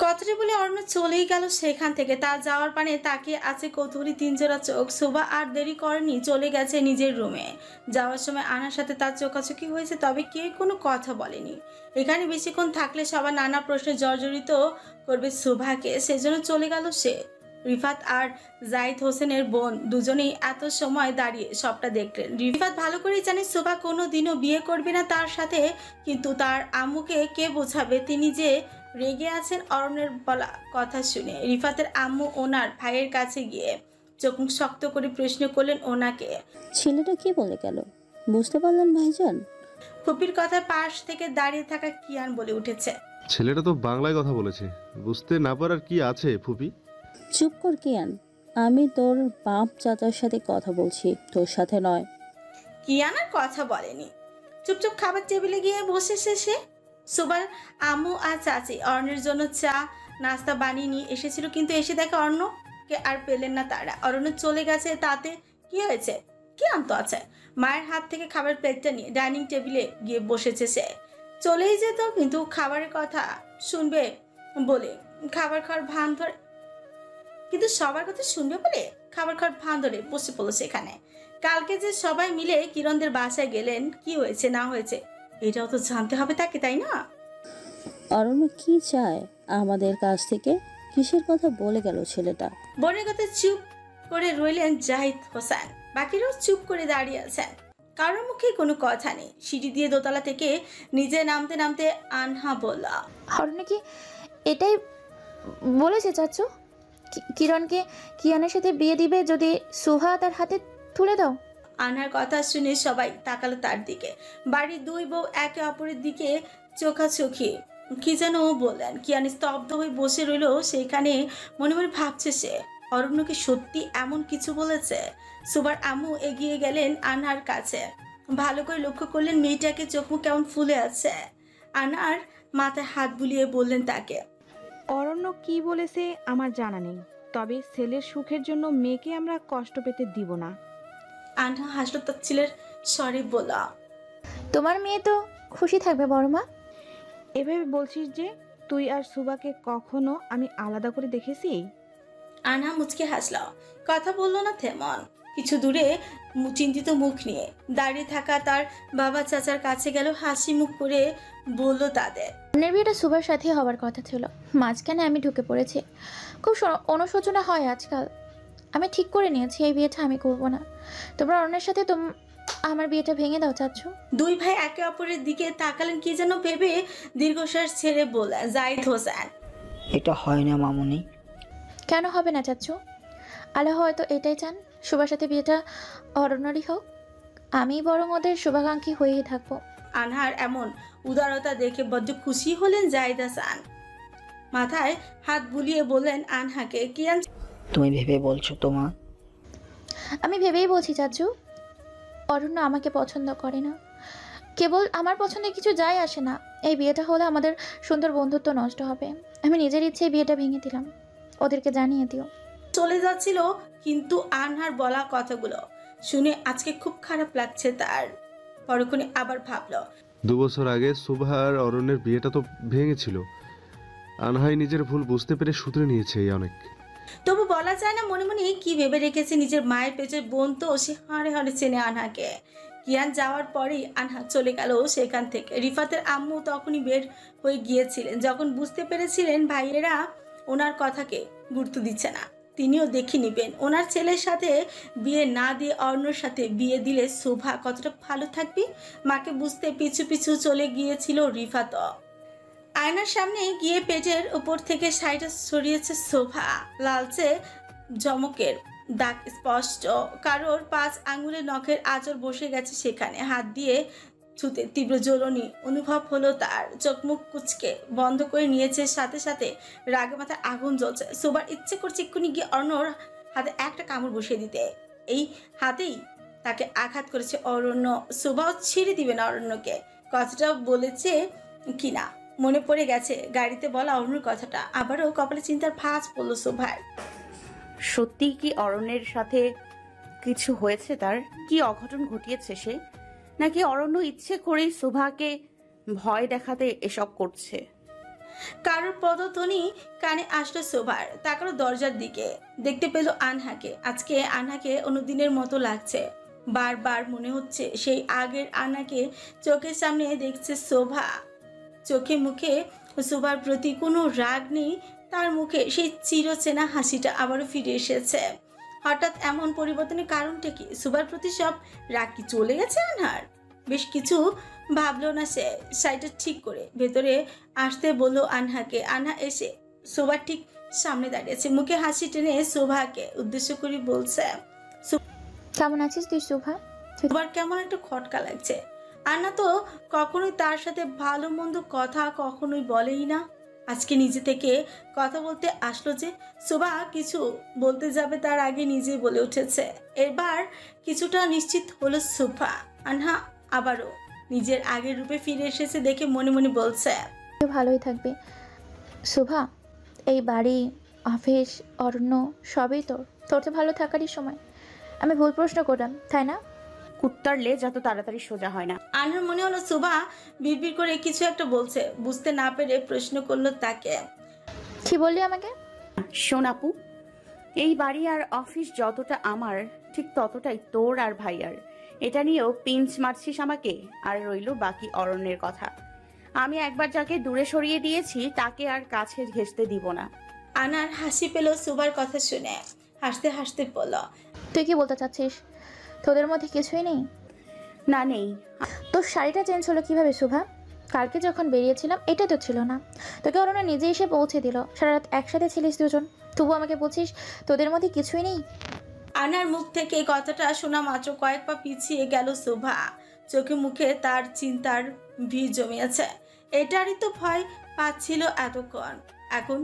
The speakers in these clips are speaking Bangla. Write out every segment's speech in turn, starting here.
কথাটি বলে অরণ্য চলেই গেল সেখান থেকে। তার যাওয়ার পানে তাকিয়ে আছে কৌতূহলী তিনজোড়া চোখ। শোভা আর দেরি করেনি, চলে গেছে নিজের রুমে। যাওয়ার সময় আনার সাথে তার চোখাচোখি হয়েছে, তবে কেউ কোনো কথা বলেনি। এখানে বেশিক্ষণ থাকলে সবার নানা প্রশ্নে জর্জরিত করবে শোভাকে, সেজন্য চলে গেল সে। রিফাত আর জাহিদ হোসেনের বোন দুজনেই এত সময় দাঁড়িয়ে সবটা দেখলেন। রিফাত ভালো করেই জানে শোভা কোনো দিনও বিয়ে করবে না তার সাথে, কিন্তু তার আম্মুকে কে বোঝাবে তিনি যে রেগে আছেন অরণ্যের বলা কথা শুনে। রিফাতের আম্মু ওনার ভাইয়ের কাছে গিয়ে চোখ মুখ শক্ত করে প্রশ্ন করলেন ওনাকে, ছেলেটা কি বলে গেল বুঝতে পারলেন ভাইজান? ফুপির কথা পাশ থেকে দাঁড়িয়ে থাকা কিয়ান বলে উঠেছে, ছেলেটা তো বাংলায় কথা বলেছে, বুঝতে না পারার কি আছে ফুপি? চুপ কর কিয়ান, আমি তোর বাপ চাচার সাথে কথা বলছি, তোর সাথে নয়। কিয়ান আর কথা বলেনি, চুপচাপ খাবার টেবিলে গিয়ে বসেছে সে। সুবার আম্মু আর চাচি অরণ্যের জন্য চা নাস্তা বানিয়ে নিয়ে এসেছিল, কিন্তু এসে দেখে অরণ্যকে আর পেলেন না তারা। অরণ্য চলে গেছে, তাতে কি হয়েছে? কি আনতো আছে? মায়ের হাত থেকে খাবার প্লেটটা নিয়ে ডাইনিং টেবিলে গিয়ে বসেছে সে। চলেই যেত, কিন্তু খাবারের কথা শুনবে বলে খাবার খাওয়ার ভান ধরে, কিন্তু সবার কথা শুনবে বলে খাবার খাওয়ার ভান ধরে বসে পড়লো সেখানে। কালকে যে সবাই মিলে কিরণদের বাসায় গেলেন, কি হয়েছে না হয়েছে এটাও তো জানতে হবে তাকে, তাই না? অরণ্য কি চায় আমাদের কাছ থেকে? কিসের কথা বলে গেল ছেলেটা? বোনের কথা চুপ করে রইলেন জাহিদ হোসেন, বাকিরাও চুপ করে দাঁড়িয়ে আছেন, কারোর মুখে কোনো কথা নেই। সিঁড়ি দিয়ে দোতলা থেকে নিজে নামতে নামতে আনহা বলল, অরণ্য কি এটাই বলেছে চাচ্চু? কিরণকে কিয়ানের সাথে বিয়ে দিবে যদি সুহা তার হাতে তুলে দাও? আনহার কথা শুনে সবাই তাকালো তার দিকে। বাড়ির দুই বউ একে অপরের দিকে চোখাচোখি কি যেন বললেন। কিয়ান স্তব্ধ হয়ে বসে রইল সেখানে, মনে মনে ভাবছে সে অরণ্যকে সত্যি এমন কিছু বলেছে। সুবার আম্মু এগিয়ে গেলেন আনহার কাছে, ভালো করে লক্ষ্য করলেন মেয়েটাকে, চোখ মুখ কেমন ফুলে আছে। আনহার মাথায় হাত বুলিয়ে বললেন তাকে, অরণ্য কি বলেছে আমার জানা নেই, তবে ছেলের সুখের জন্য মেয়েকে আমরা কষ্ট পেতে দিব না। আনহা হাসল তাচ্ছিলের স্বরে বলা, তোমার মেয়ে তো খুশি থাকবে বড় মা। এভাবে বলছিস যে তুই আর সুবাকে কখনো আমি আলাদা করে দেখেছি? আনহা মুচকে হাসল, কথা বললো না তেমন। কিছু দূরে চিন্তিত মুখ নিয়ে দাঁড়িয়ে থাকা তার বাবা চাচার কাছে গেল, হাসি মুখ করে বলল তাদের, আপনার বিয়েটা সুভার সাথে হবার কথা ছিল, মাঝখানে আমি ঢুকে পড়েছি। খুব অনুশোচনা হয় আজকাল। আমি ঠিক করে নিয়েছি এই বিয়েটা আমি করব না। তোমরা অরণ্যের সাথে আমার বিয়েটা ভেঙে দাও চাচ্ছু। দুই ভাই একে অপরের দিকে তাকালেন, কি যেন ভেবে দীর্ঘশ্বাস ছেড়ে বললেন জাহিদ হোসেন, এটা হয় না মামুনি। কেন হবে না চাচ্ছু? আল্লাহ হয়তো এটাই চান সুভার সাথে বিয়েটা অরণ্যরই হোক। আমি বরং ওদের শুভাকাঙ্ক্ষী হয়েই থাকবো। আনহার এমন উদারতা দেখে বড্ড খুশি হলেন জাহিদ হাসান, মাথায় হাত বুলিয়ে বললেন আনহাকে, কিয়ান তুমি ভেবে বলছো তোমা? আমি ভেবেই বলছি চাচ্ছু, অরণ্য আমাকে পছন্দ করে না। কেবল আমার পছন্দে কিছু যায় আসে না। এই বিয়েটা হলে আমাদের সুন্দর বন্ধুত্ব নষ্ট হবে। আমি নিজের ইচ্ছে বিয়েটা ভেঙে দিলাম, ওদেরকে জানিয়ে দিও। চলে যাচ্ছিল, কিন্তু আনহার বলা কথাগুলো শুনে আজকে খুব খারাপ লাগছে তার। পরক্ষণে আবার ভাবলো, 2 বছর আগে শোভা আর অরণ্যের বিয়েটা তো ভেঙেছিল। আনহাই নিজের ভুল বুঝতে পেরে শুধরে নিয়েছে এই অনেক। তবু বলা যায় না মনে মনে কি ভেবে রেখেছে। নিজের মায়ের পেটের বোন তো, সে হাড়ে হাড়ে চেনে আনহাকে। কিয়ান যাওয়ার পরেই আনহা চলে গেল সেখান থেকে। রিফাতের আম্মু তখনই বের হয়ে গিয়েছিলেন, যখন বুঝতে পেরেছিলেন ভাইয়েরা ওনার কথাকে গুরুত্ব দিচ্ছে না। তিনিও দেখে নিবেন ওনার ছেলের সাথে বিয়ে না দিয়ে অরণ্যর সাথে বিয়ে দিলে শোভা কতটা ভালো থাকবে। মাকে বুঝতে পিছু পিছু চলে গিয়েছিল রিফাত। আয়নার সামনে গিয়ে পেটের উপর থেকে শাড়িটা সরিয়েছে শোভা। লালচে জমকের দাগ স্পষ্ট, কারোর 5 আঙ্গুলের নখের আঁচড় বসে গেছে সেখানে। হাত দিয়ে ছুতে তীব্র জ্বলনি অনুভব হলো তার। চোখ মুখ কুচকে বন্ধ করে নিয়েছে, সাথে সাথে রাগে মাথায় আগুন জ্বলছে। শোভার ইচ্ছে করছে এক্ষুনি গিয়ে অরণ্যর হাতে একটা কামড় বসিয়ে দিতে। এই হাতেই তাকে আঘাত করেছে অরণ্য, শোভাও ছেড়ে দিবে না অরণ্যকে। কথাটা বলেছে কিনা মনে পড়ে গেছে গাড়িতে বলা অরণ্যর কথাটা। আবারও কপালে চিন্তার ভাঁজ পড়লো শোভার। সত্যি কি অরণ্যের সাথে কিছু হয়েছে? তার কি অঘটন ঘটিয়েছে সে? নাকি অরণ্য ইচ্ছে করেই শোভাকে ভয় দেখাতে এসব করছে? কারোর পদধ্বনি কানে আসলো শোভার। তাকালো দরজার দিকে, দেখতে পেল আনহাকে। আজকে আনহাকে অন্যদিনের মতো লাগছে। বারবার মনে হচ্ছে সেই আগের আনহাকে চোখের সামনে দেখছে শোভা। চোখে মুখে শোভার প্রতি কোনো রাগ নেই, তার মুখে সেই চিরচেনা হাসিটা আবারও ফিরে এসেছে। হঠাৎ এমন পরিবর্তনের কারণটা কি? শোভার প্রতি সব রাগ কি চলে গেছে আনহার? বেশ কিছু ভাবলো না সে, শাড়িটা ঠিক করে ভেতরে আসতে বললো আনহাকে। আনহা এসে শোভার ঠিক সামনে দাঁড়িয়েছে, মুখে হাসি টেনে শোভাকে উদ্দেশ্য করে বলছে। কেমন আছিস তুই শোভা? শোভার কেমন একটা খটকা লাগছে। আন্না তো কখনোই তার সাথে ভালো মন্দ কথা কখনোই বলেই না। আজকে নিজে থেকে কথা বলতে আসলো যে। শোভা কিছু বলতে যাবে তার আগে নিজেই বলে উঠেছে। এবার কিছুটা নিশ্চিত হলো শোভা। আনহা আবারও নিজের আগের রূপে ফিরে এসেছে দেখে মনে মনে বলছে, তুই ভালোই থাকবি শোভা। এই বাড়ি, অফিস, অরণ্য সবই তোর। তোর তো ভালো থাকারই সময়। আমি ভুল প্রশ্ন করলাম তাই না? কুত্তার লেজ এত তাড়াতাড়ি সোজা হয় না। আনহার মনে হলো শোভা বিড়বিড় করে কিছু একটা বলছে। বুঝতে না পেরে প্রশ্ন করলো তাকে, কি বললি আমাকে? শোন আপু, এই বাড়ি আর অফিস যতটা আমার, ঠিক ততটাই তোর আর ভাইয়ার। এটা নিয়েও পিঞ্চ মারছিস আমাকে। আর রইল বাকি অরণ্যের কথা। আমি একবার যাকে দূরে সরিয়ে দিয়েছি তাকে আর কাছে ঘেঁষতে দিব না। আনার হাসি পেল শোভার কথা শুনে। হাসতে হাসতে বলল, তুই কি বলতে চাচ্ছিস? তোদের মধ্যে কিছুই নেই? না নেই। তোর শাড়িটা চেঞ্জ হলো কিভাবে শোভা? কালকে যখন বেরিয়েছিলাম এটা তো ছিল না। তোকে অরণ্য নিজে এসে পৌঁছে দিল। সারা রাত একসাথে ছিলিস দুজন, তবু আমাকে বলছিস তোদের মধ্যে কিছুই নেই। আনার মুখ থেকে এই কথাটা শোনা মাত্র কয়েক পা পিছিয়ে গেল শোভা। চোখে মুখে তার চিন্তার ভিড় জমিয়েছে। এটারই তো ভয় পাচ্ছিল এতক্ষণ। এখন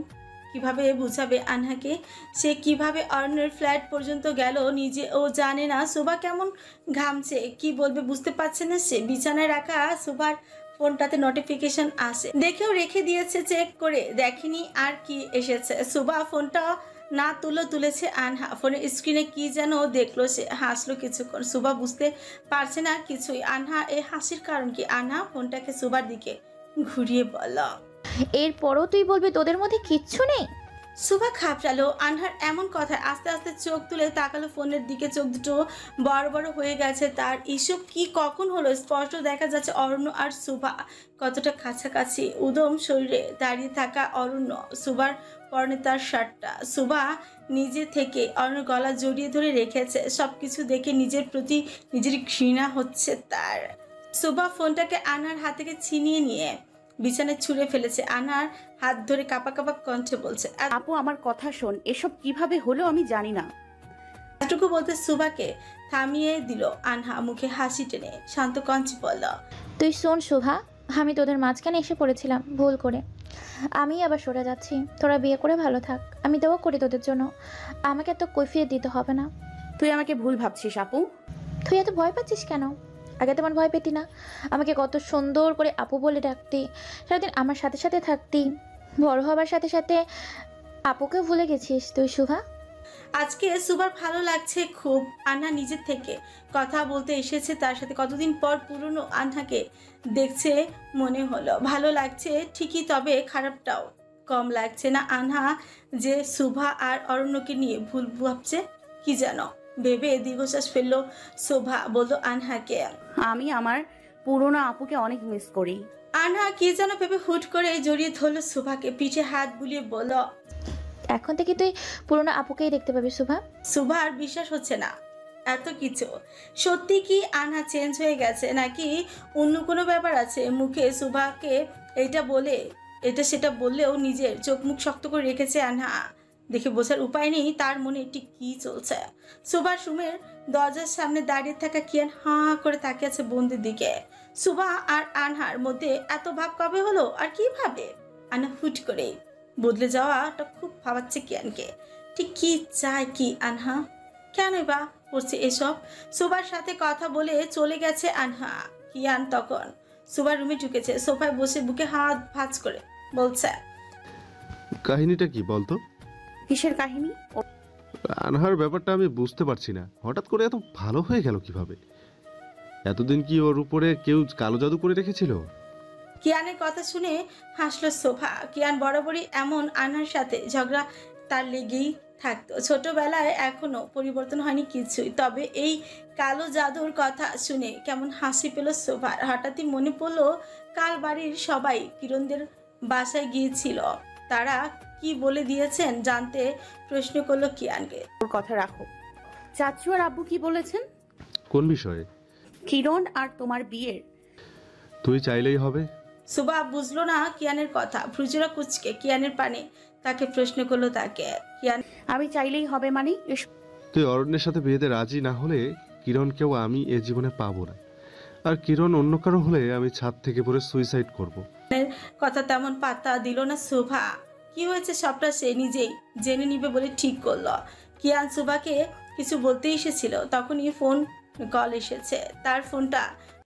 কিভাবে বুঝাবে আনহাকে? সে কিভাবে অরণ্যের ফ্ল্যাট পর্যন্ত গেল নিজে ও জানে না। শোভা কেমন ঘামছে, কি বলবে বুঝতে পারছে না সে। বিছানায় রাখা শোভার ফোনটাতে নোটিফিকেশন আসে, দেখেও রেখে দিয়েছে, চেক করে দেখেনি আর কি এসেছে। শোভা ফোনটা না তুলেছে আনহা। ফোনের স্ক্রিনে কি যেন দেখলো সে, হাসলো কিছুক্ষণ। শোভা বুঝতে পারছে না কিছুই। আনহা এই হাসির কারণ কি? আনহা ফোনটাকে শোভার দিকে ঘুরিয়ে বলল, এরপরও তুই বলবি তোদের মধ্যে কিচ্ছু নেই? শোভা খাপড়ালো আনহার এমন কথায়। আস্তে আস্তে চোখ তুলে তাকালো ফোনের দিকে। চোখ দুটো বড় বড় হয়ে গেছে তার। এসব কি কখন হলো? স্পষ্ট দেখা যাচ্ছে অরণ্য আর শোভা কতটা কাছাকাছি। উদম শরীরে দাঁড়িয়ে থাকা অরণ্য, শোভার পরনে তার শার্টটা। শোভা নিজে থেকে অরণ্যের গলা জড়িয়ে ধরে রেখেছে। সবকিছু দেখে নিজের প্রতি নিজের ঘৃণা হচ্ছে তার। শোভা ফোনটাকে আনহার হাত থেকে ছিনিয়ে নিয়ে বিছানায় ছুঁড়ে ফেলেছে। আনহার হাত ধরে কাঁপা কাঁপা কণ্ঠে বলছে, আপু আমার কথা শোন, এসব কিভাবে হলো আমি জানি না। এতটুকু বলতে শোভাকে থামিয়ে দিল আনহা। মুখে হাসি টেনে শান্ত কণ্ঠে বলল, তুই শোন শোভা, আমি তোদের মাঝখানে এসে পড়েছিলাম ভুল করে। আমি আবার সরে যাচ্ছি। তোরা বিয়ে করে ভালো থাক। আমি দেওয়া করি তোদের জন্য। আমাকে এত কৈফিয়ত দিতে হবে না। তুই আমাকে ভুল ভাবছিস আপু। তুই এত ভয় পাচ্ছিস কেন? আগে তোমার ভয় পেতি না? আমাকে কত সুন্দর করে আপু বলে ডাকতি, সারাদিন আমার সাথে সাথে থাকতি। বড় হবার সাথে সাথে আপুকে ভুলে গেছিস তুই শোভা? আজকে শোভার ভালো লাগছে খুব। আনহা নিজের থেকে কথা বলতে এসেছে তার সাথে। কতদিন পর পুরনো আনহাকে দেখছে মনে হলো। ভালো লাগছে ঠিকই, তবে খারাপটাও কম লাগছে না। আনহা যে শোভা আর অরণ্যকে নিয়ে ভুল ভাবছে কি যেন ভেবে দীর্ঘশ্বাস ফেললো শোভা। বললো আনহাকে, আমি আমার পুরনো আপুকে অনেক মিস করি। আনহা কি যেন ভেবে হুট করে জড়িয়ে ধরলো শোভাকে, পিঠে হাত বুলিয়ে বলল, এখন থেকে তুই পুরনো আপুকেই দেখতে পাবি শোভা। শোভার বিশ্বাস হচ্ছে না এত কিছু। সত্যি কি আনহা চেঞ্জ হয়ে গেছে নাকি অন্য কোনো ব্যাপার আছে? মুখে শোভাকে এটা বলে এটা সেটা বললেও নিজের চোখ মুখ শক্ত করে রেখেছে আনহা। দেখে বোঝার উপায় নেই তার মনে ঠিক কি চলছে। শোভার রুমের দরজার সামনে দাঁড়িয়ে থাকা কিয়ান হাঁ করে তাকিয়ে আছে বন্ধুর দিকে। শোভা আর আনহার মধ্যে এত ভাব কবে হলো? আর কিভাবে? আনহা হুট করে বদলে যাওয়াটা খুব ভাবাচ্ছে কিয়ানকে। ঠিক কি চায় কি আনহা? কেন বা করছে এসব? শোভার সাথে কথা বলে চলে গেছে আনহা। কিয়ান তখন শোভার রুমে ঢুকেছে। সোফায় বসে বুকে হাত ভাঁজ করে বলছে, কাহিনীটা কি বলতো? কিসের কাহিনী? আনহার ব্যাপারটা আমি বুঝতে পারছি না। হঠাৎ করে এত ভালো হয়ে গেল কিভাবে? এতদিন কি ওর উপরে কেউ কালো জাদু করে রেখেছিল? কিয়ানের কথা শুনে হাসলো শোভা। কিয়ান বরাবরই এমন, আনহার সাথে ঝগড়া তার লেগেই থাকতো ছোটবেলায়, এখনো পরিবর্তন হয়নি কিছুই। তবে এই কালো জাদুর কথা শুনে কেমন হাসি পেল শোভার। হঠাৎই মনে পড়লো কাল বাড়ির সবাই কিরণদের বাসায় গিয়েছিল, তারা কি বলে দিয়েছেন জানতে প্রশ্ন করলো কিয়ানকে। ওর কথা রাখো। চাচু আর আব্বু কি বলেছেন? কোন বিষয়ে? কিরণ আর তোমার বিয়ের। তুই চাইলেই হবে? শোভা বুঝলো না কিয়ানের কথা, ভ্রুজোড়া কুচকে কিয়ানের পানে তাকে প্রশ্ন করলো তাকে। কিয়ান আমি চাইলেই হবে মানে? তুই অরণ্যের সাথে বিয়েতে রাজি না হলে কিরণকেও আমি এ জীবনে পাবো না, আর কিরণ অন্য কারো হলে আমি ছাদ থেকে পড়ে সুইসাইড করব। কথা তেমন পাত্তা দিল না শোভা। কি হয়েছে সবটা সে নিজেই জেনে নিবে বলে ঠিক করলো। কিয়ান শোভাকে কিছু বলতে এসেছিল, তখনই ফোন কল এসেছে। তার ফোনটা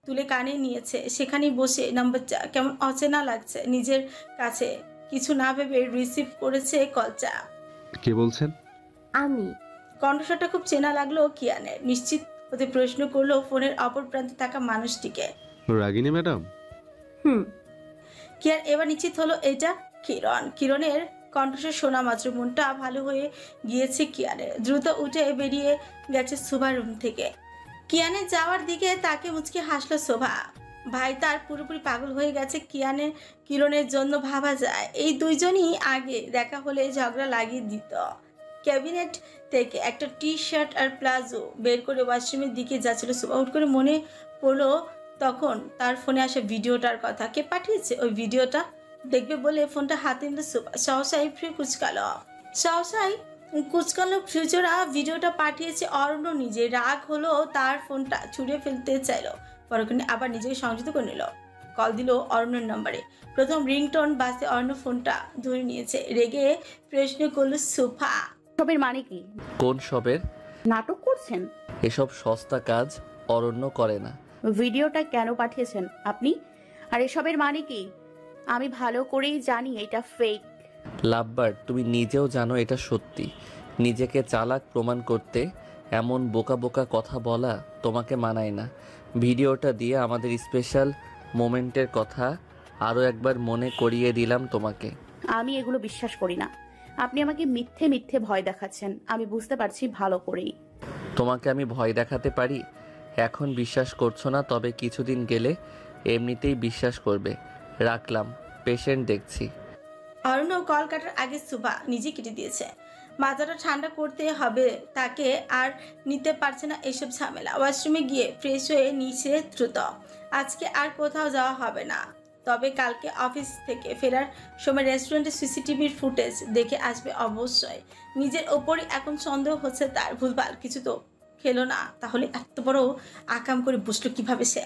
তুলে কানে নিয়েছে, সেখানেই বসে নাম্বারটা কেমন অচেনা লাগছে নিজের কাছে। কিছু না ভেবে রিসিভ করেছে কলটা। কে বলছেন? আমি। কণ্ঠস্বরটা খুব চেনা লাগলো কিয়ানের। নিশ্চিত হতে প্রশ্ন করলো ফোনের অপর প্রান্তে থাকা মানুষটিকে। রাগিনী ম্যাডাম? হুম। কিয়ান এবার নিশ্চিত হলো এটা কিরণ। কিরণের কণ্ঠস্বর শোনা মাত্র মনটা ভালো হয়ে গিয়েছে কিয়ানের। দ্রুত উঠে বেরিয়ে গেছে শোভা রুম থেকে। কিয়ানের যাওয়ার দিকে তাকে মুচকে হাসলো শোভা। ভাই তার পুরোপুরি পাগল হয়ে গেছে কিরণের জন্য। ভাবা যায় এই দুইজনই আগে দেখা হলে ঝগড়া লাগিয়ে দিত। ক্যাবিনেট থেকে একটা টি শার্ট আর প্লাজো বের করে ওয়াশরুমের দিকে যাচ্ছিল শোভা। হুট করে মনে পড়লো তখন তার ফোনে আসা ভিডিওটার কথা। কে পাঠিয়েছে ওই ভিডিওটা দেখবে বলে ফোনটা হাতে নিল শোভা। সহসাই কুচকালো ফ্রিজরা। ভিডিওটা পাঠিয়েছে অরণ্য নিজে। রাগ হলো, তার ফোনটা ছুঁড়ে ফেলতে চাইলো, পরক্ষণে আবার নিজেকে সংযত করে নিল। কল দিল অরণ্যের নম্বরে। প্রথম রিংটোন বাজতে অরণ্য ফোনটা ধরে নিয়েছে। রেগে প্রশ্ন করলো শোভা। সবের মানে কি? কোন সবের? নাটক করছেন? এসব সস্তা কাজ অরণ্য করে না। ভিডিওটা কেন পাঠিয়েছেন আপনি? আর এসবের মানে কি? আমি ভালো করেই জানি এটা ফেক। লাভবার, তুমি নিজেও জানো এটা সত্যি। নিজেকে চালাক প্রমাণ করতে এমন বোকা বোকা কথা বলা তোমাকে মানায় না। ভিডিওটা দিয়ে আমাদের স্পেশাল মোমেন্টের কথা আরও একবার মনে করিয়ে দিলাম তোমাকে। আমি এগুলো বিশ্বাস করি না। আপনি আমাকে মিথ্যে মিথ্যে ভয় দেখাচ্ছেন, আমি বুঝতে পারছি ভালো করেই। তোমাকে আমি ভয় দেখাতে পারি? এখন বিশ্বাস করছো না, তবে কিছুদিন গেলে এমনিতেই বিশ্বাস করবে। রাখলাম, পেশেন্ট দেখছি। অরণ্য কল কাটার আগে শোভা নিজে কেটে দিয়েছে। মাথাটা ঠান্ডা করতে হবে তাকে, আর নিতে পারছে না এসব ঝামেলা। ওয়াশরুমে গিয়ে ফ্রেশ হয়ে নিচে দ্রুত। আজকে আর কোথাও যাওয়া হবে না, তবে কালকে অফিস থেকে ফেরার সময় রেস্টুরেন্টে সিসিটিভির ফুটেজ দেখে আসবে অবশ্যই। নিজের ওপরই এখন সন্দেহ হচ্ছে তার। ভুলভাল কিছু তো খেলো না, তাহলে এত বড় আকাম করে বসলো কিভাবে সে?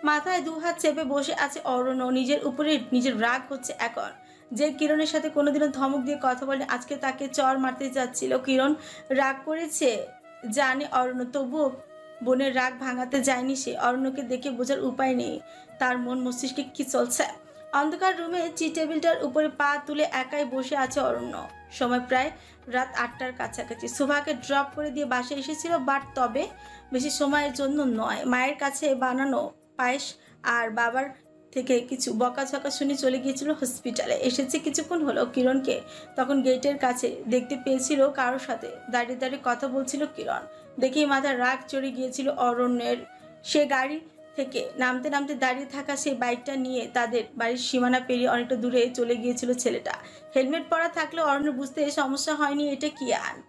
মাথায় দুহাত চেপে বসে আছে অরণ্য। নিজের উপরে নিজের রাগ হচ্ছে এখন। যে কিরণের সাথে কোনোদিনও ধমক দিয়ে কথা বলে, আজকে তাকে চর মারতে যাচ্ছিল। কিরণ রাগ করেছে জানে অরণ্য, তবুও বোনের রাগ ভাঙাতে যায়নি সে। অরণ্যকে দেখে বোঝার উপায় নেই তার মন মস্তিষ্কে কি চলছে। অন্ধকার রুমে টি টেবিলটার উপরে পা তুলে একাই বসে আছে অরণ্য। সময় প্রায় রাত 8টার কাছাকাছি। শোভাকে ড্রপ করে দিয়ে বাসায় এসেছিল, বাট তবে বেশি সময়ের জন্য নয়। মায়ের কাছে বানানো পায়েস আর বাবার থেকে কিছু বকাঝকা শুনে চলে গিয়েছিল হসপিটালে। এসেছে কিছুক্ষণ হলো। কিরণকে তখন গেটের কাছে দেখতে পেয়েছিল কারোর সাথে দাঁড়িয়ে দাঁড়িয়ে কথা বলছিল কিরণ। দেখেই মাথার রাগ চড়ে গিয়েছিল অরণ্যের। সে গাড়ি থেকে নামতে নামতে দাঁড়িয়ে থাকা সেই বাইকটা নিয়ে তাদের বাড়ির সীমানা পেরিয়ে অনেকটা দূরে চলে গিয়েছিল ছেলেটা। হেলমেট পরা থাকলেও অরণ্য বুঝতে সমস্যা হয়নি এটা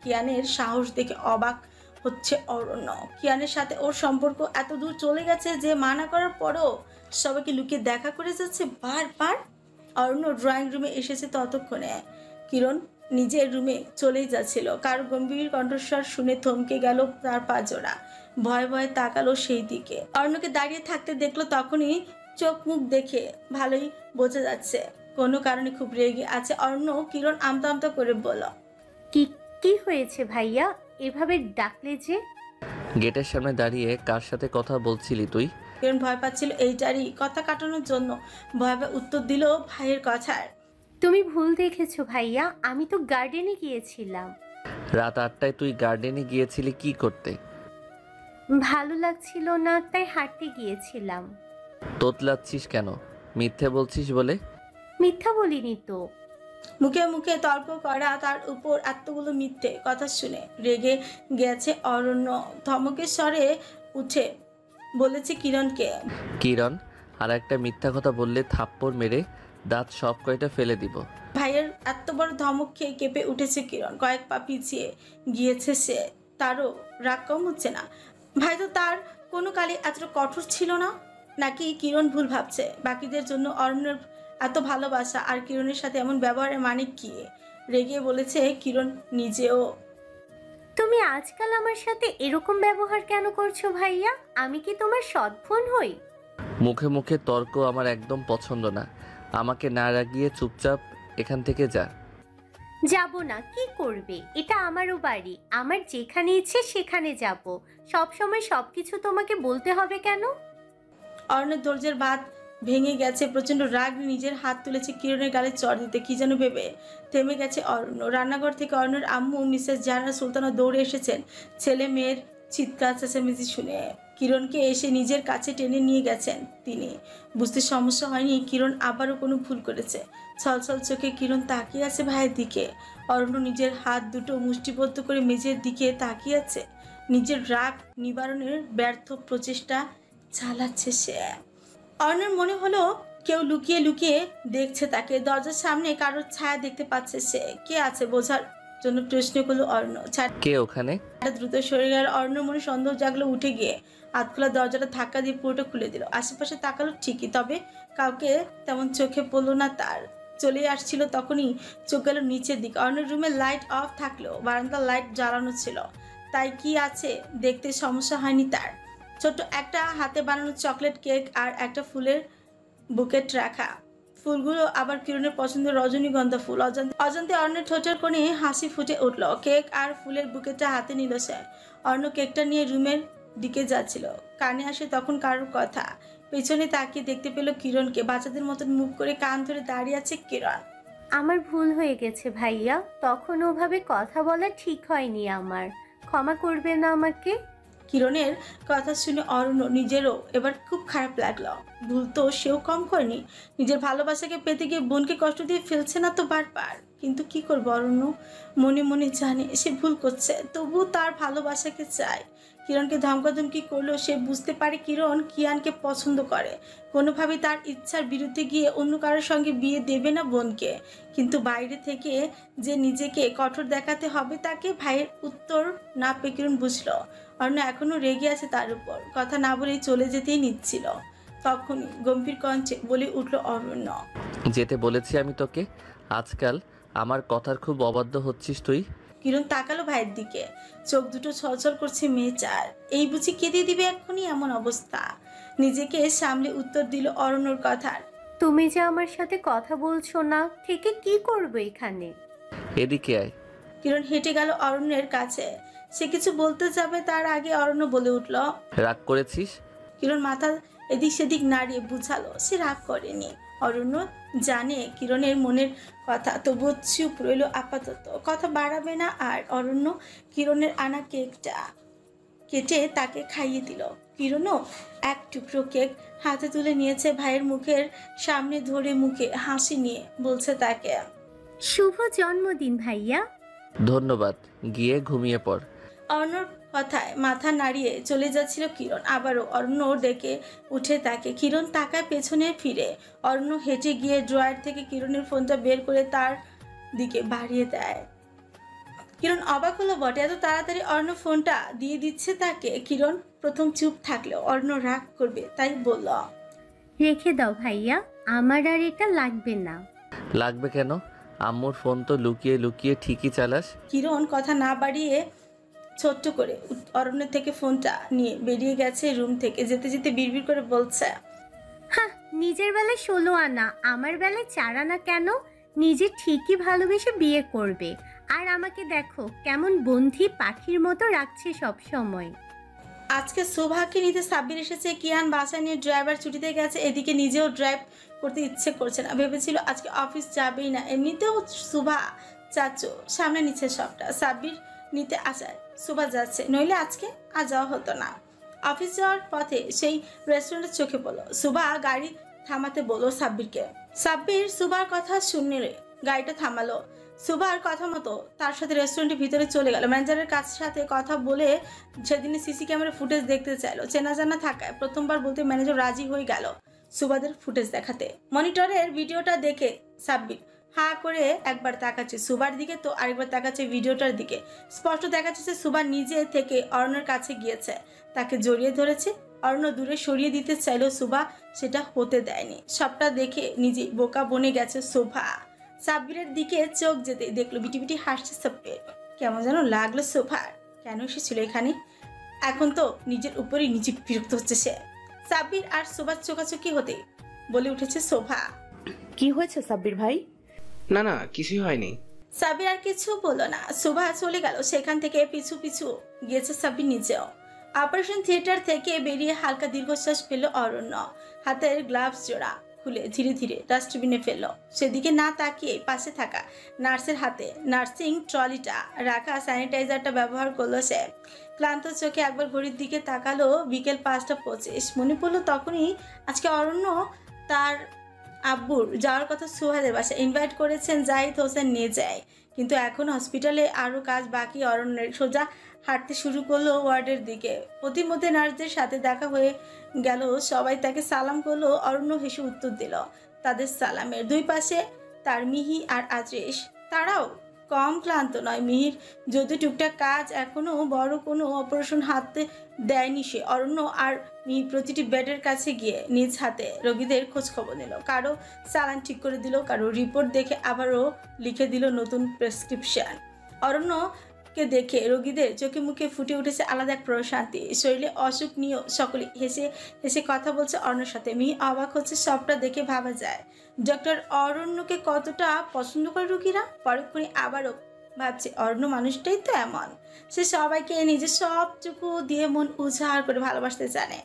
কিয়ানের সাহস দেখে অবাক হচ্ছে অরণ্য। কিয়ানের সাথে ওর সম্পর্ক এত দূর চলে গেছে যে মানা করার পরও সবাইকে লুকিয়ে দেখা করে যাচ্ছে বারবার। অরণ্য ড্রয়িং রুমে এসেছে ততক্ষণে কিরণ নিজের রুমে চলেই যাচ্ছিল। কারো গম্ভীর কণ্ঠস্বর শুনে থমকে গেল তার পাজোড়া। ভয়ে ভয়ে তাকালো সেই দিকে। অরণ্যকে দাঁড়িয়ে থাকতে দেখলো, তখনই চোখ মুখ দেখে ভালোই বোঝা যাচ্ছে কোনো কারণে খুব রেগে আছে অরণ্য। কিরণ আমতা আমতা করে বলল, কি হয়েছে ভাইয়া, এভাবে ডাকলে যে? গেটের সামনে দাঁড়িয়ে কার সাথে কথা বলছিলি তুই? কিরণ ভয় পাচ্ছিল এইটারই কথা কাটানোর জন্য। ভয় উত্তর দিল ভাইয়ের কথার। তুমি ভুল দেখেছো ভাইয়া, আমি তো গার্ডেনে গিয়েছিলাম। রাত 8টায় তুই গার্ডেনে গিয়েছিলি কি করতে? ভালো লাগছিল না তাই হাঁটতে গিয়েছিলাম। তোতলাচ্ছিস কেন? মিথ্যে বলছিস বলে? মিথ্যা বলিনি তো। মুখে মুখে তর্ক করা তার উপর এতগুলো মিথ্যে কথা শুনে রেগে গেছে অরণ্য। ধমকের স্বরে উঠে বলেছে কিরণকে, কিরণ, আর একটা মিথ্যা কথা বললে থাপ্পড় মেরে দাঁত সব কয়টা ফেলে দিব। ভাইয়ের এত বড় ধমক খেয়ে কেঁপে উঠেছে কিরণ। কয়েক পা পিছিয়ে গিয়েছে সে। তারও রাগ কম হচ্ছে না। ভাই তো তার কোনো কালে এতটা কঠোর ছিল না। নাকি কিরণ ভুল ভাবছে? বাকিদের জন্য অরণ্যের এত ভালোবাসা আর কিরণের সাথে এমন ব্যবহারের মানে কি? রেগে বলেছে কিরণ নিজেও। তুমি আজকাল আমার সাথে এরকম ব্যবহার কেন করছো ভাইয়া? আমি কি তোমার সৎ বোন হই? মুখে মুখে তর্ক আমার একদম পছন্দ না। আমাকে না রাগিয়ে চুপচাপ এখান থেকে যা। যাব না, কি করবে? এটা আমারও বাড়ি, আমার যেখানে ইচ্ছে সেখানে যাব। সব সময় সবকিছু তোমাকে বলতে হবে কেন? অরণ্যের ধৈর্যের বাঁধ ভেঙে গেছে। প্রচন্ড রাগ নিজের হাত তুলেছে কিরণের গালে চড় দিতে। কি যেন ভেবে থেমে গেছে অরণ্য। রান্নাঘর থেকে অরণ্যের আম্মু মিসেস জাহানারা সুলতানা দৌড়ে এসেছেন ছেলে মেয়ের চিৎকার চেঁচামেচি শুনে। কিরণকে এসে নিজের কাছে টেনে নিয়ে গেছেন তিনি। বুঝতে সমস্যা হয়নি কিরণ আবারও কোনো ভুল করেছে। ছলছল চোখে কিরণ তাকিয়ে আছে ভাইয়ের দিকে। অরণ্য নিজের হাত দুটো মুষ্টিবদ্ধ করে মেঝের দিকে তাকিয়ে আছে। নিজের রাগ নিবারণের ব্যর্থ প্রচেষ্টা চালাচ্ছে সে। অর্ণের মনে হলো কেউ লুকিয়ে লুকিয়ে দেখছে তাকে। দরজার সামনে কারোর ছায়া দেখতে পাচ্ছে সে। কে আছে বোঝার জন্য প্রশ্ন করলো অর্ণ। কে ওখানে? দ্রুত সরে গেল। অর্ণর মনে সন্দেহ জাগলো। উঠে গিয়ে হাত খোলা দরজাটা ধাক্কা দিয়ে পুরোটা খুলে দিল। আশেপাশে তাকালো ঠিকই, তবে কাউকে তেমন চোখে পড়লো না তার। চলে আসছিল তখনই চোখ গেল নিচের দিকে। অর্ণের রুমে লাইট অফ থাকলেও বারান্দার লাইট জ্বালানো ছিল, তাই কি আছে দেখতে সমস্যা হয়নি তার। ছোট্ট একটা হাতে বানানো চকলেট কেক আর একটা ফুলের বুকেট রাখা। ফুলগুলো আবার কিরণের পছন্দের রজনীগন্ধা ফুল। অজান্তে অর্ণের ঠোঁটের কোণে হাসি ফুটে উঠল। কেক আর ফুলের বুকেটটা হাতে নিল সে। অর্ণ কেকটা নিয়ে রুমের দিকে যাচ্ছিল। কানে আসে তখন কারোর কথা। পেছনে তাকিয়ে দেখতে পেল কিরণকে। বাচ্চাদের মতন মুখ করে কান ধরে দাঁড়িয়ে আছে কিরণ। আমার ভুল হয়ে গেছে ভাইয়া, তখন ওভাবে কথা বলা ঠিক হয়নি আমার। ক্ষমা করবে না আমাকে? কিরণের কথা শুনে অরণ্য নিজেরও এবার খুব খারাপ লাগলো। ভুল তো সেও কম করেনি। নিজের ভালোবাসাকে পেতে গিয়ে বোনকে কষ্ট দিয়ে ফেলছে না তো বারবার। কিন্তু কি করবো অরণ্য মনে মনে জানে সে ভুল করছে, তবুও তার ভালোবাসাকে চায়। কিরণকে ধমকাধমকি করলেও সে বুঝতে পারে কিরণ কিয়ানকে পছন্দ করে। কোনোভাবেই তার ইচ্ছার বিরুদ্ধে গিয়ে অন্য কারোর সঙ্গে বিয়ে দেবে না বোনকে। কিন্তু বাইরে থেকে যে নিজেকে কঠোর দেখাতে হবে তাকে, ভাইয়ের উত্তর না পেয়ে কিরণ বুঝলো অরণ্য এখনো রেগে আছে তার উপর। কথা না বলেই চলে যেতেই নিচ্ছিল, তখনই গম্ভীর কণ্ঠে বলে উঠল অরণ্য, যেতে বলেছি আমি তোকে। আজকাল আমার কথার খুব অবাধ্য হচ্ছিস তুই। কিরণ তাকালো ভাইয়ের দিকে। চোখ দুটো ছলছল করছে মেয়েটার। এই বুঝি কেঁদে দিবে এক্ষুনি এমন অবস্থা। নিজেকে সামলে উত্তর দিল অরণ্যর কথার। তুমি যে আমার সাথে কথা বলছো না, থেকে কি করবে এখানে? এদিকে আয়। কিরণ হেঁটে গেল অরণ্যের কাছে। সে কিছু বলতে যাবে তার আগে অরণ্য বলে উঠল, রাগ করেছিস? কিরণ মাথা এদিক সেদিক নাড়িয়ে বুঝালো সে রাগ করেনি। অরণ্য জানে কিরণের মনের কথা, তবুও চুপ রইল আপাতত। কথা বাড়াবে না আর। অরণ্য কিরণের আনা কেকটা কেটে তাকে খাইয়ে দিল। কিরণও এক টুকরো কেক হাতে তুলে নিয়েছে। ভাইয়ের মুখের সামনে ধরে মুখে হাসি নিয়ে বলছে তাকে, শুভ জন্মদিন ভাইয়া। ধন্যবাদ, গিয়ে ঘুমিয়ে পড়। অর্ণর কথায় মাথা নাড়িয়ে চলে যাচ্ছিল কিরণ। আবারও অর্ণ ডেকে উঠে তাকে। কিরণ তাকায় পেছনে ফিরে। অর্ণ হেঁটে গিয়ে ড্রয়ার থেকে কিরণের ফোনটা বের করে তার দিকে বাড়িয়ে দেয়। কিরণ অবাক হলো বটে, এত তাড়াতাড়ি অর্ণ ফোনটা দিয়ে দিচ্ছে তাকে। কিরণ প্রথম চুপ থাকলেও অর্ণ রাগ করবে তাই বলল, রেখে দাও ভাইয়া, আমার আর এটা লাগবে না। লাগবে কেন? আম্মুর ফোন তো লুকিয়ে লুকিয়ে ঠিকই চালাস। কিরণ কথা না বাড়িয়ে ছোট্ট করে অরণ্যের থেকে ফোনটা নিয়ে বেরিয়ে গেছে রুম থেকে। যেতে যেতে বিড়বিড় করে বলছে, হ্যাঁ, নিজের বেলায় 16 আনা, আমার বেলায় 4 আনা কেন? নিজে ঠিকই ভালোবেসে বিয়ে করবে, আর আমাকে দেখো কেমন বন্ধি পাখির মতো রাখছে সব সময়। আজকে সুভাকে নিতে সাব্বির এসেছে। কিয়ান বাসা নিয়ে ড্রাইভার ছুটিতে গেছে। এদিকে নিজেও ড্রাইভ করতে ইচ্ছে করছে না। ভেবেছিল আজকে অফিস যাবেই না। এমনিতেও সুভা চাচু সামনে নিচ্ছে সবটা। সাব্বির নিতে আসায় সুভা যাচ্ছে, নইলে আজকে আর যাওয়া হতো না। অফিস যাওয়ার পথে সেই রেস্টুরেন্টের চোখে পড়লো। সুভা গাড়ি থামাতে বলল সাব্বিরকে। সাব্বির সুবার কথা শুনে গাড়িটা থামালো। সুবার কথা মতো তার সাথে রেস্টুরেন্টের ভিতরে চলে গেল। ম্যানেজারের কাছে সাথে কথা বলে সেদিনে সিসি ক্যামেরা ফুটেজ দেখতে চাইলো। চেনা জানা থাকায় প্রথমবার বলতে ম্যানেজার রাজি হয়ে গেল সুবাদের ফুটেজ দেখাতে। মনিটরের ভিডিওটা দেখে সাব্বির হা করে একবার তাকাচ্ছে সুবার দিকে, তো আরেকবার তাকাচ্ছে ভিডিওটার দিকে। স্পষ্ট দেখাচ্ছে যে সুবা নিজে থেকে অরণ্যের কাছে গিয়েছে, তাকে জড়িয়ে ধরেছে। অরণ্য দূরে সরিয়ে দিতে চাইলো, সুবা সেটা হতে দেয়নি। সবটা দেখে নিজে বোকা বনে গেছে শোভা। সাব্বিরের দিকে চোখ যেতে দেখলো বিটিবিটি হাসছে সাব্বির। কেমন যেন লাগলো শোভার। কেন এসেছিল এখানে? এখন তো নিজের উপরেই নিজে বিরক্ত হচ্ছে সে। সাব্বির আর শোভার চোখাচোখি হতে বলে উঠেছে শোভা। কি হয়েছে সাব্বির ভাই? না না, কিছুই হয়নি। সাব্বির আর কিছু বললো না। শোভা চলে গেল। সেখান থেকে পিছু পিছু গিয়েছে সাব্বির নিজেও। অপারেশন থিয়েটার থেকে বেরিয়ে হালকা দীর্ঘশ্বাস ফেলল অরণ্য। হাতের গ্লাভস জোড়া খুলে ধীরে ধীরে ডাস্টবিনে ফেলল। সেদিকে না তাকিয়ে পাশে থাকা নার্সের হাতে নার্সিং ট্রলিটা রাখা স্যানিটাইজারটা ব্যবহার করলো সে। ক্লান্ত চোখে একবার ঘড়ির দিকে তাকালো। বিকেল 5:25। মনে পড়লো তখনই আজকে অরণ্য তার আব্বুর যাওয়ার কথা সুহাদের বাসায় ইনভাইট করেছেন জাহিদ হোসেন নিয়ে যায়। কিন্তু এখন হসপিটালে আরও কাজ বাকি। অরণ্যের সোজা হাঁটতে শুরু করলো ওয়ার্ডের দিকে। প্রতিমধ্যে নার্সদের সাথে দেখা হয়ে গেল। সবাই তাকে সালাম করলো। অরণ্য হেসে উত্তর দিল তাদের সালামের। দুই পাশে তার মিহি আর আদ্রিস। তারাও কম ক্লান্ত নয়। মিহির যদি টুকটাক কাজ, এখনো বড় কোনো অপারেশন হাতে দেয়নি সে। অরণ্য আর মিহি প্রতিটি বেডের কাছে গিয়ে নিজ হাতে রোগীদের খোঁজ খবর নিল। কারো চালান ঠিক করে দিল, কারো রিপোর্ট দেখে আবারও লিখে দিল নতুন প্রেসক্রিপশন। অরণ্যকে দেখে রোগীদের চোখে মুখে ফুটে উঠেছে আলাদা এক প্রশান্তি। শরীরে অসুখ নিয়েও সকলে হেসে হেসে কথা বলছে অরণ্যের সাথে। মিহি অবাক হচ্ছে। সবটা দেখে ভাবা যায় ডক্টর অরণ্যকে কতটা পছন্দ করে রোগীরা। পরক্ষণে আবারও ভাবছে অরণ্য মানুষটাই তো এমন, সে সবাইকে নিজের সবটুকু দিয়ে মন উজাড় করে ভালোবাসতে জানে।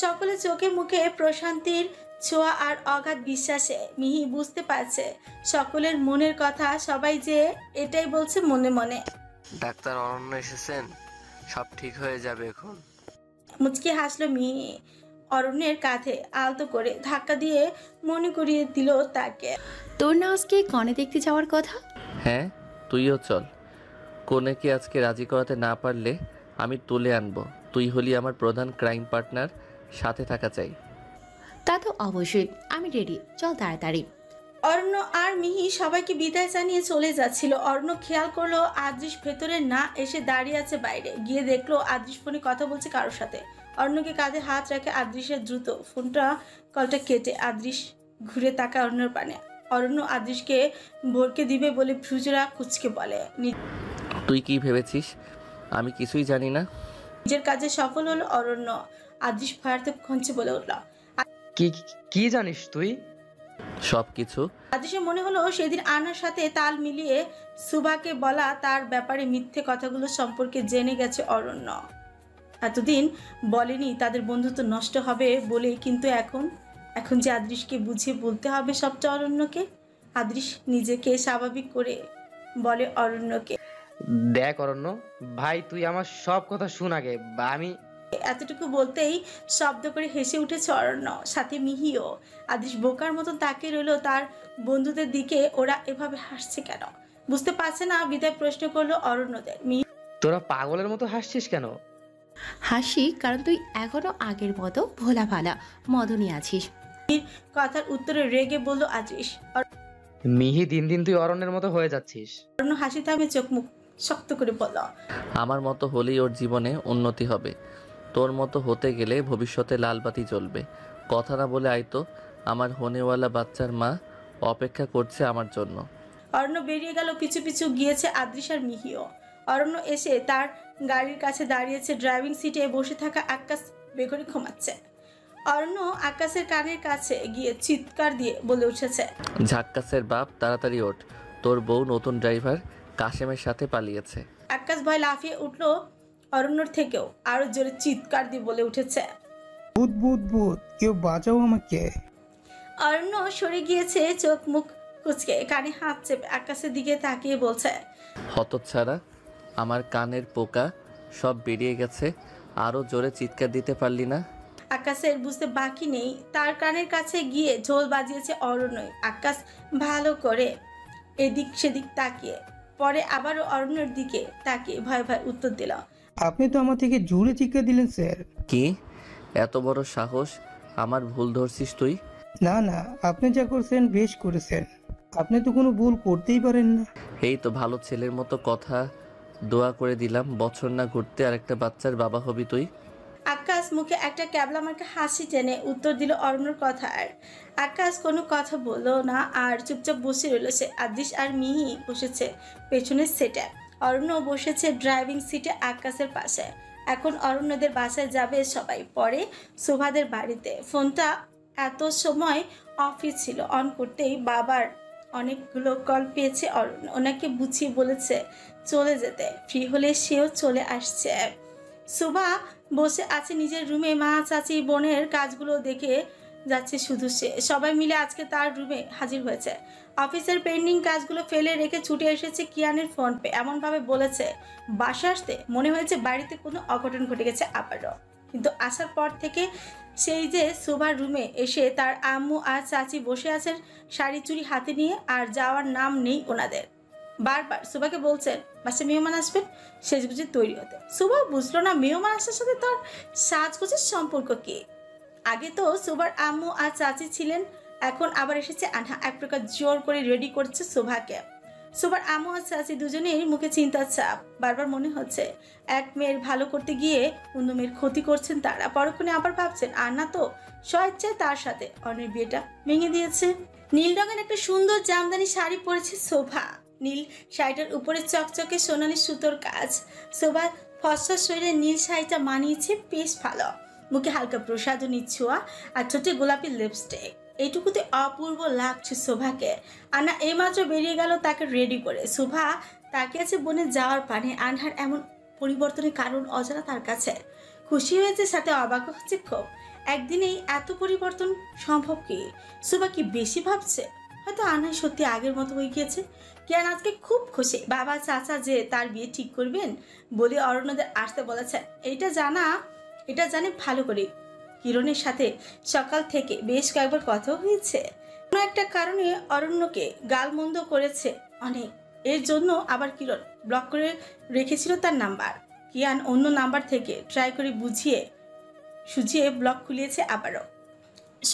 সকলে চোখে মুখে প্রশান্তির ছোঁয়া আর অগাধ বিশ্বাসে। মিহি বুঝতে পারছে সকলের মনের কথা। সবাই যে এটাই বলছে মনে মনে। ডাক্তার অরণ্য এসেছেন, সব ঠিক হয়ে যাবে এখন। মুচকি হাসলো মিহি। অরণ্যের কাঁধে আলতো করে ধাক্কা দিয়ে মনে করিয়ে দিল তাকে। তোর না আজকে কনে দেখতে যাওয়ার কথা? হ্যাঁ, তুইও চল। কনেকে আজকে রাজি করাতে না পারলে আমি তুলে আনবো। তুই হলি আমার প্রধান ক্রাইম পার্টনার, সাথে থাকা চাই। তা তো অবশ্যই, আমি রেডি, চল তাড়াতাড়ি। অরণ্য আর মিহি সবাইকে বিদায় জানিয়ে চলে যাচ্ছিল। অরণ্য খেয়াল করলো আদৃশ ভেতরে না এসে দাঁড়িয়ে আছে বাইরে। গিয়ে দেখলো আদৃশ ফোনে কথা বলছে কারোর সাথে। অরণ্যকে কাঁধে হাত রাখে আদৃশের দ্রুত কলটা কেটে আদৃশ ঘুরে তাকায় অরণ্যর পানে। অরণ্য আদৃশকে ভরকে দিবে বলে ভ্রুজরা কুচকে বলে, তুই কি ভেবেছিস আমি কিছুই জানি না? নিজের কাজে সফল হলো অরণ্য। আদৃশ ভয়ার্থ কঞ্চে বলে উঠল, কি জানিস তুই? সব কিছু। আদৃশের মনে হলো সেদিন আনার সাথে তাল মিলিয়ে সুভাকে বলা তার ব্যাপারে মিথ্যে কথাগুলো সম্পর্কে জেনে গেছে অরণ্য। এতদিন বলেনি তাদের বন্ধুত্ব নষ্ট হবে বলে, কিন্তু এখন যে আদৃশকে বুঝিয়ে বলতে হবে সবটা অরণ্যকে। আদৃশ নিজেকে স্বাভাবিক করে বলে অরণ্যকে, দেখ অরণ্য ভাই, তুই আমার সব কথা শুন আগে। আমি এতটুকু বলতেই শব্দ করে হেসে উঠেছে অরণ্য, সাথে মিহিও। আদৃশ বোকার মতন তাকিয়ে রইল তার বন্ধুদের দিকে। ওরা এভাবে হাসছে কেন বুঝতে পারছে না। বিদায় প্রশ্ন করলো অরণ্যদের। মিহি, তোরা পাগলের মতো হাসছিস কেন? হাসি কারণ তুই এখনো আগের মতো ভোলা ভালা মদনী আছিস। কথার উত্তরে রেগে বলল আদৃশ। মিহি, দিন দিন তুই অরণ্যের মতো হয়ে যাচ্ছিস। অরণ্য হাসি থামে চোখ মুখ শক্ত করে বলল, আমার মতো হলেই ওর জীবনে উন্নতি হবে। তোর মতো হতে গেলে ভবিষ্যতে লালবাতি জ্বলবে। কথা না বলে আইতো, আমার হোনেওয়ালা বাচ্চার মা অপেক্ষা করছে আমার জন্য। অরণ্য বেরিয়ে গেল। পিছু পিছু গিয়েছে আদৃশ আর মিহিও। অরণ্য এসে তার গাড়ির কাছে দাঁড়িয়েছে। ড্রাইভিং সিটে বসে থাকা আকাশ বেঘরে ঘুমাচ্ছে। অরণ্য আকাশের কানের কাছে গিয়ে চিৎকার দিয়ে বলে উঠেছে, ঝাক্কাসের বাপ, তাড়াতাড়ি ওঠ, তোর বউ নতুন ড্রাইভার কাশেমের সাথে পালিয়েছে। আকাশ ভয় লাফিয়ে উঠলো অরণ্যর থেকেও আরো জোরে চিৎকার দিয়ে বলে উঠেছে, ভূত ভূত ভূত, কেউ বাঁচাও আমাকে। অরণ্য সরে গিয়েছে। চোখ মুখ কুচকে কানে হাত চেপে আকাশের দিকে তাকিয়ে বলছে, হতচ্ছাড়া, আমার কানের পোকা সব বেরিয়ে গেছে। আরো জোরে চিৎকার দিতে পারলি না? আকাশের বুঝতে বাকি নেই, তার কানের কাছে গিয়ে ঝোল বাজিয়েছে অরণ্যই। আকাশ ভালো করে এদিক সেদিক তাকিয়ে পরে আবারও অরণ্যের দিকে তাকিয়ে ভয় ভয় উত্তর দিল, আপনি তো আমার থেকে জোরে চিৎকার দিলেন স্যার। কি এত বড় সাহস? আমার ভুল ধরছিস তুই? না না, আপনি যা করছেন বেশ করেছেন, আপনি তো কোনো ভুল করতেই পারেন না। এই তো ভালো ছেলের মতো কথা, দোয়া করে দিলাম বছর না ঘুরতে আরেকটা বাচ্চার বাবা হবি তুই। আকাশ মুখে একটা ক্যাবলা মার্কা হাসি টেনে উত্তর দিল অরণ্যর কথা। আর আকাশ কোনো কথা বললো না, আর চুপচাপ বসে রইল সে। আদৃশ আর মিহি বসেছে পেছনের সিটে, অরণ্য বসেছে ড্রাইভিং সিটে আকাশের পাশে। এখন অরণ্যদের বাসায় যাবে সবাই, পরে শোভাদের বাড়িতে। ফোনটা এত সময় অফিস ছিল, অন করতেই বাবার অনেকগুলো কল পেয়েছে অরণ্য। ওনাকে বুঝিয়ে বলেছে চলে যেতে, ফ্রি হলে সেও চলে আসছে। শোভা বসে আছে নিজের রুমে, মা চাচি বোনের কাজগুলো দেখে যাচ্ছে শুধু সে। সবাই মিলে আজকে তার রুমে হাজির হয়েছে। অফিসের পেন্ডিং কাজগুলো ফেলে রেখে ছুটে এসেছে কিয়ানের ফোন পে। এমনভাবে বলেছে বাসা আসতে মনে হয়েছে বাড়িতে কোনো অঘটন ঘটে গেছে আবারও। কিন্তু আসার পর থেকে সেই যে শোভার রুমে এসে তার আম্মু আর চাচি বসে আছেন শাড়ি চুড়ি হাতে নিয়ে, আর যাওয়ার নাম নেই ওনাদের। বারবার শোভাকে বলছেন বাসে মেহমান আসবেন, সেজগুজে তৈরি হতে। শোভা বুঝলো না মেহমান আসার সাথে তার সাজগোজের সম্পর্ক কি। আগে তো শোভার আম্মু আর চাচি ছিলেন, এখন আবার এসেছে আনহা। এক প্রকার জোর করে রেডি করছে শোভাকে। শোভার আম্মু আর চাচি দুজনেই মুখে চিন্তার চাপ। বারবার মনে হচ্ছে এক মেয়ের ভালো করতে গিয়ে অন্য মেয়ের ক্ষতি করছেন তারা। পরক্ষণে আবার ভাবছেন আন্না তো স্বেচ্ছায় তার সাথে অন্যের বিয়েটা ভেঙে দিয়েছে। নীল রঙের একটা সুন্দর জামদানি শাড়ি পরেছে শোভা। নীল শাড়িটার উপরে চকচকে সোনালি সুতোর কাজ। শোভার ফসফস শরীরে নীল শাড়িটা মানিয়েছে বেশ ভালো। মুখে হালকা প্রসাধনী ছোঁয়া আর ছোটে গোলাপি লিপস্টিক, এইটুকুতে অপূর্ব লাগছে শোভাকে। আন্না এইমাত্র বেরিয়ে গেল তাকে রেডি করে। শোভা তাকিয়ে আছে বোনের যাওয়ার পানে। আনহার এমন পরিবর্তনের কারণ অজানা তার কাছে। খুশি হয়েছে, সাথে অবাক হচ্ছে খুব। একদিনেই এত পরিবর্তন সম্ভব কি? শোভা কি বেশি ভাবছে? হয়তো আনহাই সত্যি আগের মতো হয়ে গিয়েছে। কিয়ান আজকে খুব খুশি। বাবা চাচা যে তার বিয়ে ঠিক করবেন বলে অরণ্যদের আসতে বলেছে, এটা জানে ভালো করে। কিরণের সাথে সকাল থেকে বেশ কয়েকবার কথা হয়েছে। কোনো একটা কারণে অরণ্যকে গালমন্দ করেছে অনেক। এর জন্য আবার কিরণ ব্লক করে রেখেছিল তার নাম্বার। কিয়ান অন্য নাম্বার থেকে ট্রাই করে সুঝিয়ে ব্লক খুলিয়েছে আবারও।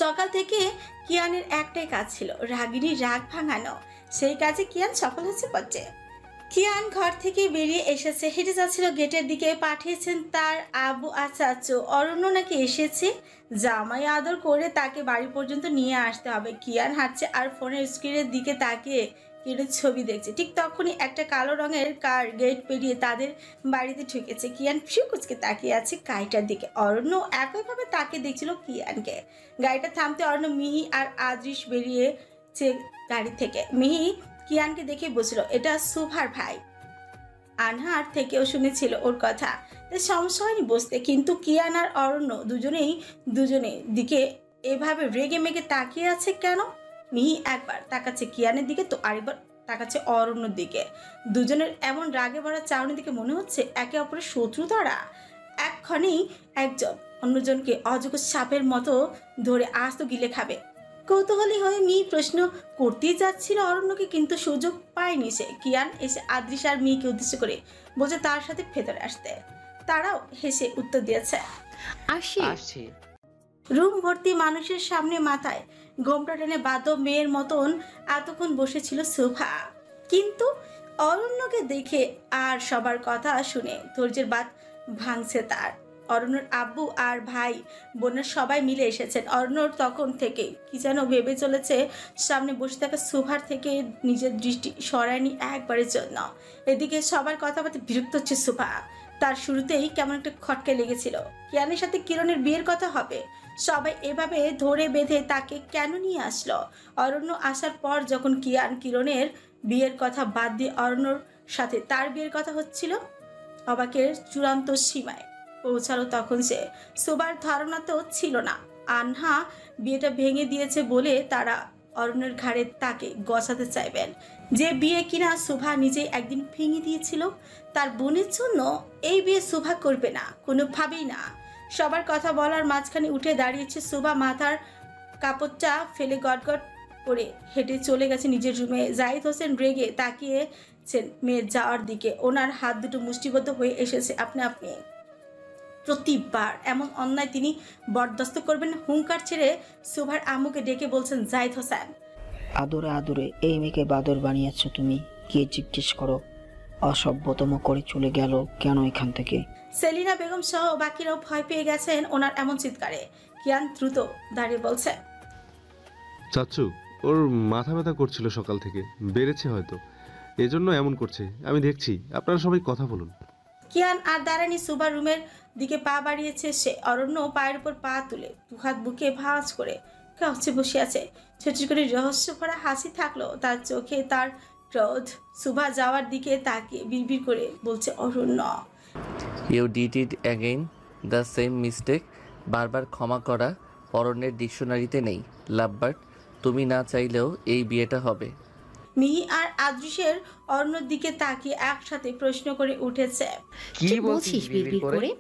সকাল থেকে কিয়ানের একটাই কাজ ছিল, রাগিনীর রাগ ভাঙানো। সেই কাজে কিয়ান সফল হয়েছে বটে। কিয়ান ঘর থেকে বেরিয়ে এসেছে, হেঁটে যাচ্ছিল গেটের দিকে। পাঠিয়েছেন তার আব্বু আর চাচু। অরণ্য নাকি এসেছে, জামাই আদর করে তাকে বাড়ি পর্যন্ত নিয়ে আসতে হবে। কিয়ান হাঁটছে আর ফোনের স্ক্রিনের দিকে তাকিয়ে কিরণের ছবি দেখছে। ঠিক তখনই একটা কালো রঙের কার গেট পেরিয়ে তাদের বাড়িতে ঢুকেছে। কিয়ান ফিকুচকে তাকিয়ে আছে গাড়িটার দিকে। অরণ্য একইভাবে তাকিয়ে দেখছিল কিয়ানকে। গাড়িটা থামতে অরণ্য, মিহি আর আদৃশ বেরিয়েছে গাড়ি থেকে। মিহি কিয়ানকে দেখে বলছিল এটা শোভার ভাই। আনহার থেকেও শুনেছিল ওর কথা, তাই সমস্যা হয়নি বসতে। কিন্তু কিয়ান আর অরণ্য দুজনের দিকে এভাবে রেগে মেগে তাকিয়ে আছে কেন? মিহি একবার তাকাচ্ছে কিয়ানের দিকে, তো আরেকবার তাকাচ্ছে অরণ্যর দিকে। দুজনের এমন রাগে ভরা চাউনির দিকে মনে হচ্ছে একে অপরের শত্রু তারা। এক্ষণেই একজন অন্যজনকে অযোগ্য সাপের মতো ধরে আজ তো গিলে খাবে। কৌতূহলী হয়ে মিহি প্রশ্ন করতেই যাচ্ছিল অরণ্যকে, কিন্তু সুযোগ পায়নি সে। কিয়ান এসে আদৃশ আর মিহিকে উদ্দেশ্য করে বলছে তার সাথে ভেতরে আসতে। তারাও হেসে উত্তর দিয়েছে আসছি। রুম ভর্তি মানুষের সামনে মাথায় ঘোমটা টেনে বাধ্য মেয়ের মতন এতক্ষণ বসেছিল শোভা। কিন্তু অরণ্যকে দেখে আর সবার কথা শুনে ধৈর্যের বাঁধ ভাঙছে তার। অরণ্যর আব্বু আর ভাই বোনের সবাই মিলে এসেছেন। অরণ্যর তখন থেকে কি যেন ভেবে চলেছে, সামনে বসে থাকা শোভার থেকে নিজের দৃষ্টি সরায়নি একবারের জন্য। এদিকে সবার কথাবার্তা বিরক্ত হচ্ছে শোভা। তার শুরুতেই কেমন একটা খটকে লেগেছিল। কিয়ানের সাথে কিরণের বিয়ের কথা হবে, সবাই এভাবে ধরে বেঁধে তাকে কেন নিয়ে আসলো? অরণ্য আসার পর যখন কিরণের বিয়ের কথা বাদ দিয়ে অরণ্যর সাথে তার বিয়ের কথা হচ্ছিল, অবাকের চূড়ান্ত সীমায় পৌঁছালো তখন সে। শোভার ধারণা তো ছিল না আনহা বিয়েটা ভেঙে দিয়েছে বলে তারা অরণ্যের ঘাড়ে তাকে গছাতে চাইবেন, যে বিয়ে কিনা শোভা নিজেই একদিন ভেঙে দিয়েছিল। তার বোনের জন্য এই বিয়ে শোভা করবে না, কোনোভাবেই না। সবার কথা বলার মাঝখানে উঠে দাঁড়িয়েছে সুভা। মাথার কাপড়টা ফেলে গটগট করে হেঁটে চলে গেছে নিজের রুমে। জাহিদ হোসেন রেগে তাকিয়েছেন মেয়ের যাওয়ার দিকে। ওনার হাত দুটো মুষ্টিবদ্ধ হয়ে এসেছে আপনি আপনি। প্রতিবার এমন অন্যায় তিনি বরদাস্ত করবেন। হুঙ্কার ছেড়ে সুভার আম্মুকে ডেকে বলছেন জাহিদ হোসেন, আদরে আদরে এই মেয়েকে বাদর বানিয়েছ তুমি, কে জিজ্ঞেস করো? অসভ্যতম করে চলে গেল কেন এখান থেকে? সেলিনা বেগম সহ বাকিরাও ভয় পেয়ে গেছেন ওনার এমন চিৎকারে। কিয়ান দ্রুত দাঁড়িয়ে বলছে, চাচ্চু, ওর মাথা ব্যথা করছিল সকাল থেকে, বেড়েছে হয়তো, এজন্য এমন করছে। আমি দেখছি, আপনারা সবাই কথা বলুন। কিয়ান আর দাঁড়ানি। সুভার রুমের দিকে পা বাড়িয়েছে সে। অরণ্য পায়ের উপর পা তুলে দুহাত বুকে ভাঁজ করে কাছে বসে আছে। ছোট করে রহস্য ভরা হাসি থাকলো তার চোখে। তার ক্রোধ। সুভা যাওয়ার দিকে তাকিয়ে বিড়বিড় করে বলছে, Aranya, you did it again, the same mistake. বারবার ক্ষমা করা অরণ্যের ডিকশনারিতে নেই। লাভবার্ড, তুমি না চাইলেও এই বিয়েটা হবে। মিহি আর আদৃশের অরণ্যর দিকে তাকিয়ে একসাথে প্রশ্ন করে উঠেছে, কি বলছিস বিড়বিড় করে?